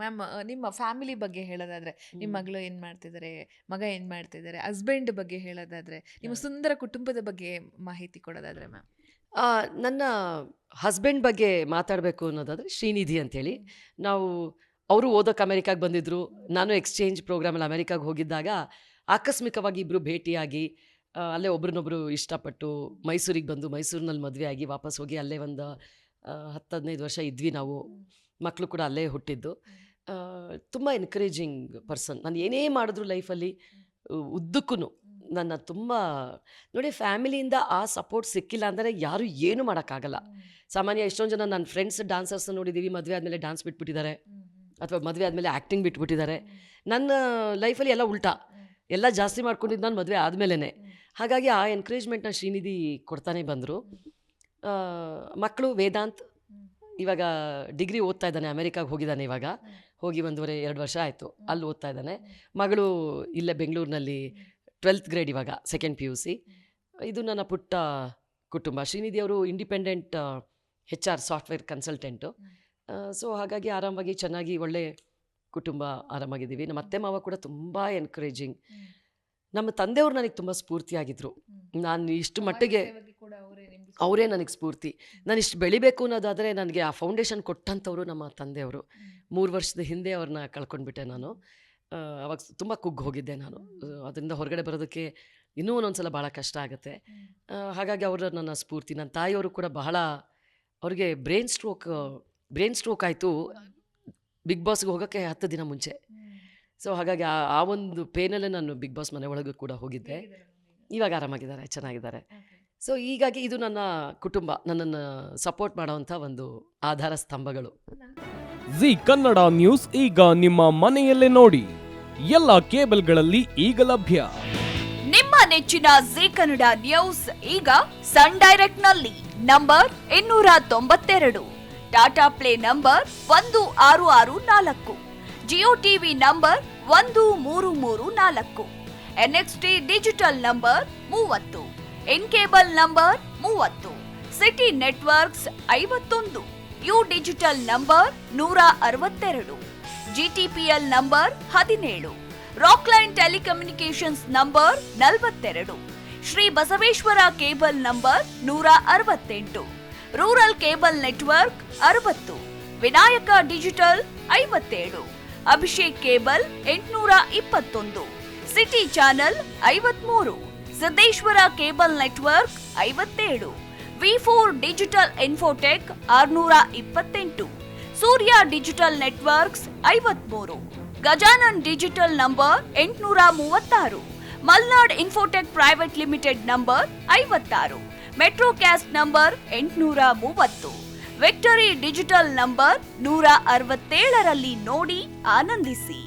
Ma'am, ನಿಮ್ಮ family ಬಗ್ಗೆ ಹೇಳೋದಾದ್ರೆ, ನಿಮ್ಮ ಮಗಳು ಏನ್ ಮಾಡ್ತಿದ್ದಾರೆ, ಮಗ ಏನ್ ಮಾಡ್ತಿದ್ದಾರೆ, ಹಸ್ಬೆಂಡ್ ಬಗ್ಗೆ ಹೇಳೋದಾದ್ರೆ, ನಿಮ್ಮ ಸುಂದರ ಕುಟುಂಬದ ಬಗ್ಗೆ ಮಾಹಿತಿ ಕೊಡೋದಾದ್ರೆ ಮ್ಯಾಮ್. ನನ್ನ ಹಸ್ಬೆಂಡ್ ಬಗ್ಗೆ ಮಾತಾಡಬೇಕು ಅನ್ನೋದಾದರೆ ಶ್ರೀನಿಧಿ ಅಂತೇಳಿ. ನಾವು ಅವರು ಓದೋಕೆ ಅಮೆರಿಕಾಗೆ ಬಂದಿದ್ದರು. ನಾನು ಎಕ್ಸ್ಚೇಂಜ್ ಪ್ರೋಗ್ರಾಮಲ್ಲಿ ಅಮೆರಿಕಾಗೆ ಹೋಗಿದ್ದಾಗ ಆಕಸ್ಮಿಕವಾಗಿ ಇಬ್ಬರು ಭೇಟಿಯಾಗಿ ಅಲ್ಲೇ ಒಬ್ರನ್ನೊಬ್ರು ಇಷ್ಟಪಟ್ಟು ಮೈಸೂರಿಗೆ ಬಂದು ಮೈಸೂರಿನಲ್ಲಿ ಮದುವೆ ಆಗಿ ವಾಪಸ್ ಹೋಗಿ ಅಲ್ಲೇ ಒಂದು 10-15 ವರ್ಷ ಇದ್ವಿ ನಾವು. ಮಕ್ಕಳು ಕೂಡ ಅಲ್ಲೇ ಹುಟ್ಟಿದ್ದು. ತುಂಬ ಎನ್ಕರೇಜಿಂಗ್ ಪರ್ಸನ್. ನಾನು ಏನೇ ಮಾಡಿದ್ರು ಲೈಫಲ್ಲಿ ಉದ್ದಕ್ಕೂ ನನ್ನ ತುಂಬ ನೋಡಿ, ಫ್ಯಾಮಿಲಿಯಿಂದ ಆ ಸಪೋರ್ಟ್ ಸಿಕ್ಕಿಲ್ಲ ಅಂದರೆ ಯಾರು ಏನೂ ಮಾಡೋಕ್ಕಾಗಲ್ಲ. ಸಾಮಾನ್ಯ ಎಷ್ಟೊಂದು ಜನ ನನ್ನ ಫ್ರೆಂಡ್ಸ್ ಡಾನ್ಸರ್ಸ್ ನೋಡಿದ್ದೀವಿ, ಮದುವೆ ಆದಮೇಲೆ ಡ್ಯಾನ್ಸ್ ಬಿಟ್ಬಿಟ್ಟಿದ್ದಾರೆ ಅಥವಾ ಮದುವೆ ಆದಮೇಲೆ ಆ್ಯಕ್ಟಿಂಗ್ ಬಿಟ್ಬಿಟ್ಟಿದ್ದಾರೆ. ನನ್ನ ಲೈಫಲ್ಲಿ ಎಲ್ಲ ಉಲ್ಟಾ, ಎಲ್ಲ ಜಾಸ್ತಿ ಮಾಡ್ಕೊಂಡಿದ್ದು ನಾನು ಮದುವೆ ಆದಮೇಲೆ. ಹಾಗಾಗಿ ಆ ಎನ್ಕರೇಜ್ಮೆಂಟ್ನ ಶ್ರೀನಿಧಿ ಕೊಡ್ತಾನೆ ಬಂದರು. ಮಕ್ಕಳು ವೇದಾಂತ್ ಇವಾಗ ಡಿಗ್ರಿ ಓದ್ತಾ ಇದ್ದಾನೆ, ಅಮೆರಿಕಾಗೆ ಹೋಗಿದ್ದಾನೆ. ಇವಾಗ ಹೋಗಿ 1.5-2 ವರ್ಷ ಆಯಿತು, ಅಲ್ಲಿ ಓದ್ತಾ ಇದ್ದಾನೆ. ಮಗಳು ಇಲ್ಲೇ ಬೆಂಗಳೂರಿನಲ್ಲಿ 12th ಗ್ರೇಡ್, ಇವಾಗ 2nd PUC. ಇದು ನನ್ನ ಪುಟ್ಟ ಕುಟುಂಬ. ಶ್ರೀನಿಧಿ ಅವರು independent HR software consultant. So ಹಾಗಾಗಿ ಆರಾಮಾಗಿ ಚೆನ್ನಾಗಿ ಒಳ್ಳೆ ಕುಟುಂಬ, ಆರಾಮಾಗಿದ್ದೀವಿ. ನಮ್ಮ ಅತ್ತೆ ಮಾವ ಕೂಡ ತುಂಬ ಎನ್ಕರೇಜಿಂಗ್. ನಮ್ಮ ತಂದೆಯವರು ನನಗೆ ತುಂಬ ಸ್ಫೂರ್ತಿಯಾಗಿದ್ದರು. ನಾನು ಇಷ್ಟು ಮಟ್ಟಿಗೆ ಅವರೇ ನನಗೆ ಸ್ಫೂರ್ತಿ. ನಾನು ಇಷ್ಟು ಬೆಳಿಬೇಕು ಅನ್ನೋದಾದರೆ ನನಗೆ ಆ ಫೌಂಡೇಶನ್ ಕೊಟ್ಟಂಥವ್ರು ನಮ್ಮ ತಂದೆಯವರು. 3 ವರ್ಷದ ಹಿಂದೆ ಅವ್ರನ್ನ ಕಳ್ಕೊಂಡ್ಬಿಟ್ಟೆ ನಾನು. ಅವಾಗ ತುಂಬ ಕುಗ್ಗಿ ಹೋಗಿದ್ದೆ ನಾನು. ಅದರಿಂದ ಹೊರಗಡೆ ಬರೋದಕ್ಕೆ ಇನ್ನೂ ಒಂದೊಂದ್ಸಲ ಭಾಳ ಕಷ್ಟ ಆಗುತ್ತೆ. ಹಾಗಾಗಿ ಅವರು ನನ್ನ ಸ್ಫೂರ್ತಿ. ನನ್ನ ತಾಯಿಯವರು ಕೂಡ ಬಹಳ, ಅವ್ರಿಗೆ ಬ್ರೈನ್ ಸ್ಟ್ರೋಕ್ ಆಯಿತು ಬಿಗ್ ಬಾಸ್ಗೆ ಹೋಗೋಕ್ಕೆ 10 ದಿನ ಮುಂಚೆ. ಸೊ ಹಾಗಾಗಿ ಆ ಒಂದು ಪೇನಲ್ಲೇ ನಾನು ಬಿಗ್ ಬಾಸ್ ಮನೆ ಒಳಗೂ ಕೂಡ ಹೋಗಿದ್ದೆ. ಇವಾಗ ಆರಾಮಾಗಿದ್ದಾರೆ, ಚೆನ್ನಾಗಿದ್ದಾರೆ. ಸೊ ಹೀಗಾಗಿ ಇದು ನನ್ನ ಕುಟುಂಬ, ನನ್ನನ್ನು ಸಪೋರ್ಟ್ ಮಾಡೋವಂಥ ಒಂದು ಆಧಾರ ಸ್ತಂಭಗಳು. ಜಿ ಕನ್ನಡ ನ್ಯೂಸ್ ಈಗ ನಿಮ್ಮ ಮನೆಯಲ್ಲೇ ನೋಡಿ. ಎಲ್ಲ ಕೇಬಲ್ಗಳಲ್ಲಿ ಈಗ ಲಭ್ಯ. ನಿಮ್ಮ ನೆಚ್ಚಿನ ಜಿ ಕನ್ನಡ ನ್ಯೂಸ್ ಈಗ ಸನ್ ಡೈರೆಕ್ಟ್ ನಲ್ಲಿ number 292, Tata play number 1664, Jio TV number 1334, NXT digital number 30, in cable number 30, city networks 51, U digital number 162, GTPL number 17, Rockline telecommunications number 42, Shri Basaveshwara cable number 168, rural cable network 60, Vinayaka digital 57, Abhishek cable 821, city channel 53, Siddeshwara cable network 57, V4 digital Infotech 628, Surya digital networks 53, Gajanan digital number 836, Malnad Infotech Private Limited number 56, Metrocast number 830, Victory Digital number 167ರಲ್ಲಿ ನೋಡಿ ಆನಂದಿಸಿ.